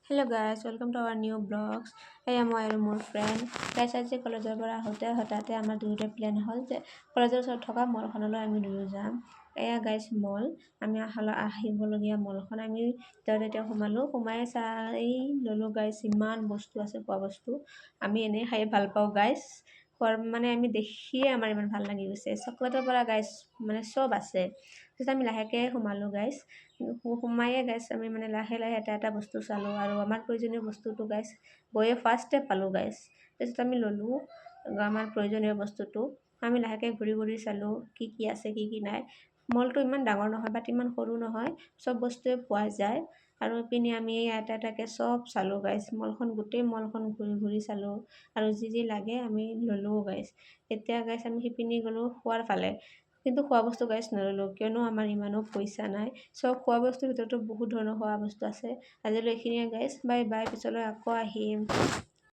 Hello guys, welcome to our new vlogs. এয়া মই আৰু মোৰ ফ্ৰেণ্ড গাইছ আজি কলেজৰ পৰা আহোঁতে হঠাতে আমাৰ দুয়োটা প্লেন হ'ল যে কলেজৰ ওচৰত থকা মলখনলৈ আমি দুয়ো যাম। এয়া গাইছ মল, আমি আহিবলগীয়া মলখন আমি ভিতৰত এতিয়া সোমালোঁ। সোমাই চাই ল'লোঁ গাইছ, ইমান বস্তু আছে, খোৱা বস্তু। আমি এনেই খাই ভাল পাওঁ গাইছ, খোৱাৰ মানে আমি দেখিয়ে আমাৰ ইমান ভাল লাগি গৈছে। চকলেটৰ পৰা গাইছ মানে চব আছে। তাৰপিছত আমি লাহেকৈ সোমালোঁ গাইছ। সোমায়ে গাইছ আমি মানে লাহে লাহে এটা বস্তু চালোঁ আৰু আমাৰ প্ৰয়োজনীয় বস্তুটো গাইছ গৈয়ে ফাৰ্ষ্টে পালোঁ গাইছ। তাৰপিছত আমি ল'লোঁ আমাৰ প্ৰয়োজনীয় বস্তুটো। আমি লাহেকৈ ঘূৰি ঘূৰি চালোঁ কি কি আছে কি কি নাই। মলটো ইমান ডাঙৰ নহয় বাট ইমান সৰু নহয়, চব বস্তুৱে পোৱা যায়। আৰু ইপিনে আমি এটাকৈ চব চালোঁ গাইছ, গোটেই মলখন ঘূৰি ঘূৰি চালোঁ আৰু যি যি লাগে আমি ল'লোঁ গাইছ। এতিয়া গাইছ আমি সিপিনি গ'লোঁ খোৱাৰ ফালে, কিন্তু খোৱা বস্তু গাইছ নল'লোঁ কিয়নো আমাৰ ইমানো পইচা নাই। চব খোৱা বস্তুৰ ভিতৰতো বহুত ধৰণৰ খোৱা বস্তু আছে। আজিলৈ এইখিনিয়ে গাইছ, বাই বাই, পিছলৈ আকৌ আহিম।